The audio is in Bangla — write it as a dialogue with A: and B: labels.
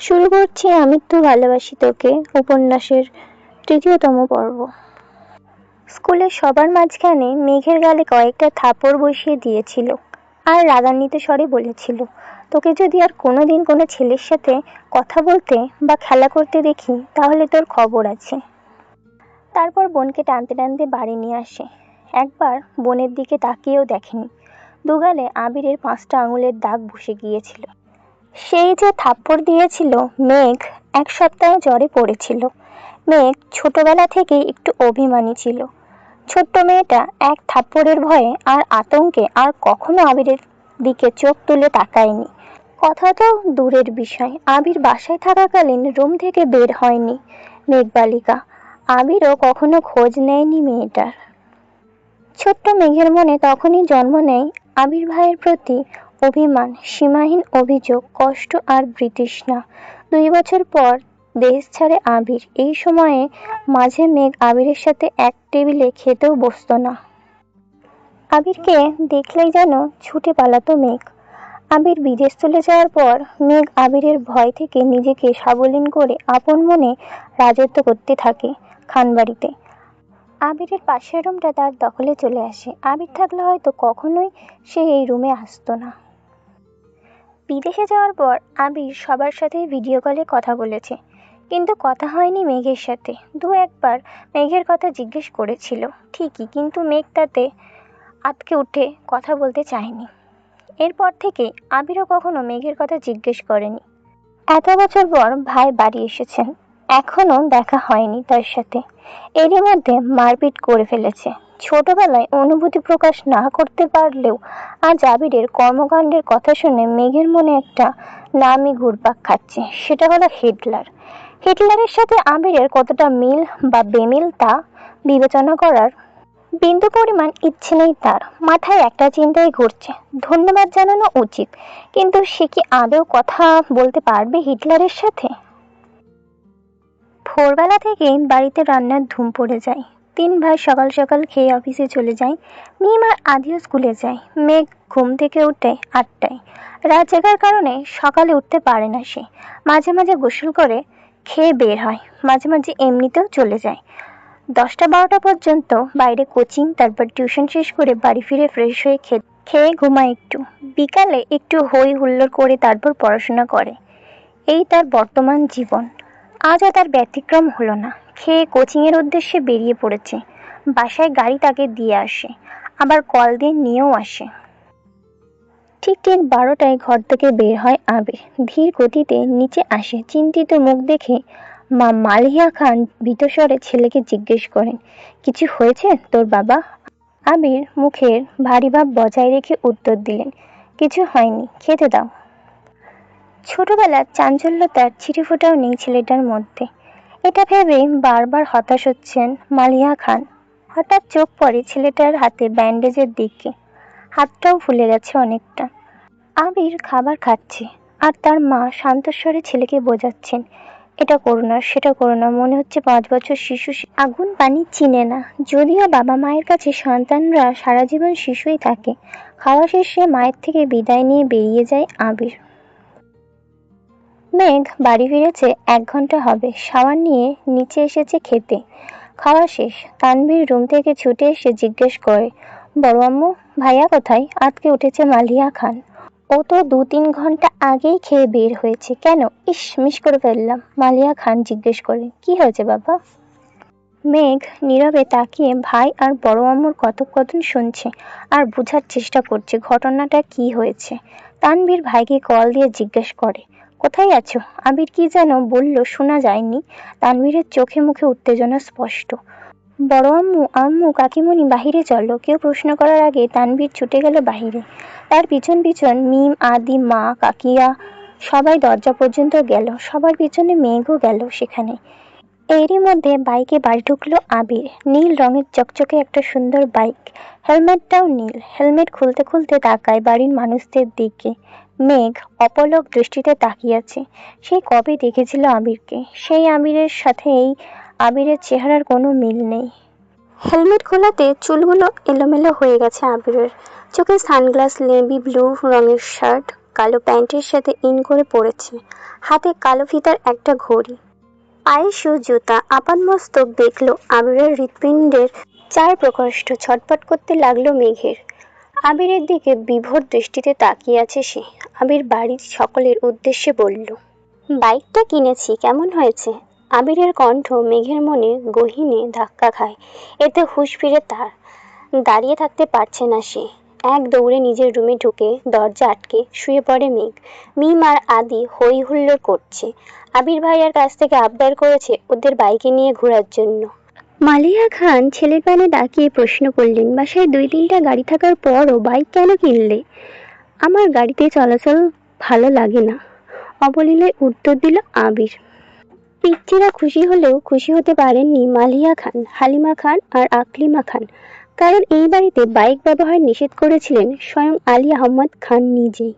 A: শুরু করছি আমি তো ভালোবাসি তোকে উপন্যাসের তৃতীয়তম পর্ব। স্কুলে সবার মাঝখানে মেঘের গালে কয়েকটা থাপড় বসিয়ে দিয়েছিল আর রাগান্বিত স্বরে বলেছিল, তোকে যদি আর কোনোদিন কোনো ছেলের সাথে কথা বলতে বা খেলা করতে দেখি তাহলে তোর খবর আছে। তারপর বোনকে টানতে টানতে বাড়ি নিয়ে আসে। একবার বোনের দিকে তাকিয়েও দেখেনি। দুগালে আবিরের 5টা আঙুলের দাগ বসে গিয়েছিল। সেই যে থাপ্পড় দিয়েছিল মেঘ 1 সপ্তাহ জ্বরে পড়েছিল। মেঘ ছোটবেলা থেকেই একটু অভিমানী ছিল। ছোট্ট মেয়েটা এক থাপ্পড়ের ভয়ে আর আতঙ্কে আর কখনো আবিরের দিকে চোখ তুলে তাকায়নি। কথা তো দূরের বিষয়, আবির বাসায় থাকাকালীন রুম থেকে বের হয়নি মেঘ বালিকা। আবিরও কখনো খোঁজ নেয়নি মেয়েটার। ছোট্ট মেঘের মনে তখনই জন্ম নেয় আবির ভাইয়ের প্রতি অভিমান, সীমাহীন অভিযোগ, কষ্ট আর বিতৃষ্ণা। 2 বছর পর দেশ ছাড়ে আবির। এই সময়ে মাঝে মেঘ আবিরের সাথে এক টেবিলে খেতেও বসতো না। আবিরকে দেখলেই যেন ছুটে পালাতো মেঘ। আবির বিদেশ চলে যাওয়ার পর মেঘ আবিরের ভয় থেকে নিজেকে সাবলীল করে আপন মনে রাজত্ব করতে থাকে খানবাড়িতে। আবিরের পাশের রুমটা তার দখলে চলে আসে। আবির থাকলে হয়তো কখনোই সে এই রুমে আসতো না। বিদেশে যাওয়ার পর আবির সবার সাথে ভিডিও কলে কথা বলেছে, কিন্তু কথা হয়নি মেঘের সাথে। 2-1বার মেঘের কথা জিজ্ঞেস করেছিল ঠিকই, কিন্তু মেঘ তাতে আটকে উঠে কথা বলতে চায়নি। এরপর থেকে আবিরও কখনো মেঘের কথা জিজ্ঞেস করেনি। এত বছর পর ভাই বাড়ি এসেছেন, এখনো দেখা হয়নি তার সাথে। এরই মধ্যে মারপিট করে ফেলেছে। ছোটবেলায় অনুভূতি প্রকাশ না করতে পারলেও আজ আবিরের কর্মকাণ্ডের কথা শুনে মেঘের মনে একটা নামই ঘুরপাক খাচ্ছে। সেটা হলো হিটলার। হিটলারের সাথে আবিরের কতটা মিল বা বেমিল তা বিবেচনা করার বিন্দু পরিমাণ ইচ্ছে নেই তার। মাথায় একটা চিন্তাই ঘুরছে, ধন্যবাদ জানানো উচিত, কিন্তু সে কি আদৌ কথা বলতে পারবে হিটলারের সাথে? ভোরবেলা থেকেই বাড়িতে রান্নার ধুম পড়ে যায়। 3 ভাই সকাল সকাল খেয়ে অফিসে চলে যায়। মিম আর আদিও স্কুলে যায়। মেঘ ঘুম থেকে উঠে 8টায়। রাত জাগার কারণে সকালে উঠতে পারে না সে। মাঝে মাঝে গোসল করে খেয়ে বের হয়, মাঝে মাঝে এমনিতেও চলে যায়। 10টা-12টা পর্যন্ত বাইরে কোচিং, তারপর টিউশন শেষ করে বাড়ি ফিরে ফ্রেশ হয়ে খেয়ে ঘুমায় একটু। বিকালে একটু হই হুল্লোড় করে তারপর পড়াশোনা করে। এই তার বর্তমান জীবন। আজও তার ব্যতিক্রম হলো না। খেয়ে কোচিংয়ের উদ্দেশ্যে বেরিয়ে পড়েছে। বাসায় গাড়ি তাকে দিয়ে আসে, আবার কল দিয়ে নিয়েও আসে। ঠিক 12টায় ঘর থেকে বের হয় আবির। ধীর গতিতে নিচে আসে। চিন্তিত মুখ দেখে মা মালিহা খান ভীতস্বরে ছেলেকে জিজ্ঞেস করেন, কিছু হয়েছে তোর বাবা? আবির মুখের ভারী ভাব বজায় রেখে উত্তর দিলেন, কিছু হয়নি, খেতে দাও। ছোটবেলার চাঞ্চল্যতার ছিটেফোঁটাও নেই ছেলেটার মধ্যে। এটা ভেবে বারবার হতাশ হচ্ছেন মালিহা খান। হঠাৎ চোখ পড়ে ছেলেটার হাতে ব্যান্ডেজের দিকে। হাতটাও ফুলে গেছে অনেকটা। আবির খাবার খাচ্ছে আর তার মা শান্তস্বরে ছেলেকে বোঝাচ্ছেন, এটা করো না, সেটা করো না, মনে হচ্ছে 5 বছর শিশু, আগুন পানি চিনে না। যদিও বাবা মায়ের কাছে সন্তানরা সারা জীবন শিশুই থাকে। খাওয়া শেষে মায়ের থেকে বিদায় নিয়ে বেরিয়ে যায় আবির। মেঘ বাড়ি ফিরেছে 1 ঘন্টা হবে। শাওয়ার নিয়ে নিচে এসেছে খেতে। খাওয়া শেষ। তানভীর রুম থেকে ছুটে এসে জিজ্ঞেস করে, বড় আম্মু, ভাইয়া কোথায়? আজকে উঠেছে মালিহা খান। ও তো 2-3 ঘন্টা আগেই খেয়ে বের হয়েছে। কেন? ইস, মিস করে ফেললাম। মালিহা খান জিজ্ঞেস করে, কি হয়েছে বাবা? মেঘ নীরবে তাকিয়ে ভাই আর বড় আম্মুর কথোপকথন শুনছে আর বোঝার চেষ্টা করছে ঘটনাটা কি হয়েছে। তানভীর ভাইকে কল দিয়ে জিজ্ঞেস করে, কোথায় আছো? আবির কি যেন বলল, শোনা যায়নি। তানভীরের চোখে মুখে উত্তেজনা স্পষ্ট। বড় আম্মু, আম্মু, কাকিমণি, বাহিরে চলো। কেউ প্রশ্ন করার আগে তানভীর ছুটে গেল বাহিরে। তার পিছন পিছন মিম, আদি, মা, কাকিয়া সবাই দরজা পর্যন্ত গেল। সবার পিছনে মেঘও গেল সেখানে। এরই মধ্যে বাইকে বাড়ি ঢুকলো আবির। নীল রঙের চকচকে একটা সুন্দর বাইক। হেলমেটটাও নীল। হেলমেট খুলতে খুলতে তাকায় বাড়ির মানুষদের দিকে। মেঘ অপলক দৃষ্টিতে তাকিয়ে আছে। সেই কবে দেখেছিল আবিরকে। সেই আবিরের সাথে এই আবিরের চেহারার কোনো মিল নেই। হেলমেট খোলাতে চুলগুলো এলোমেলো হয়ে গেছে আবিরের। চোখে সানগ্লাস, নেভি ব্লু রঙের শার্ট, কালো প্যান্টের সাথে ইন করে পড়েছে, হাতে কালো ফিতার একটা ঘড়ি, পায়ে শু জুতা। আপাদমস্তক দেখলো আবিরের হৃৎপিণ্ডের চার প্রকোষ্ঠ ছটফট করতে লাগলো মেঘের। আবিরের দিকে বিভোর দৃষ্টিতে তাকিয়ে আছে সে। আবির বাড়ির সকলের উদ্দেশ্যে বলল, বাইকটা কিনেছি, কেমন হয়েছে? আবিরের কণ্ঠ মেঘের মনে গহীনে ধাক্কা খায়। এতে হুঁশ ফিরে তার। দাঁড়িয়ে থাকতে পারছে না সে। এক দৌড়ে নিজের রুমে ঢুকে দরজা আটকে শুয়ে পড়ে মেঘ। মিম আর আদি হই হুল্লোড় করছে। আবির ভাইয়ার কাছ থেকে আবদার করেছে ওদের বাইকে নিয়ে ঘোরার জন্য। মালিয়া খান ছেলের কানে ডাকিয়ে প্রশ্ন করলেন, বাসায় 2-3টা গাড়ি থাকার পরও বাইক কেন কিনলে? আমার গাড়িতে চলাচল ভালো লাগে না, অবলীলায় উত্তর দিল আবির। পিচ্চিরা খুশি হলেও খুশি হতে পারেননি মালিয়া খান, হালিমা খান আর আকলিমা খান, কারণ এই বাড়িতে বাইক ব্যবহার নিষেধ করেছিলেন স্বয়ং আলী আহমদ খান নিজেই।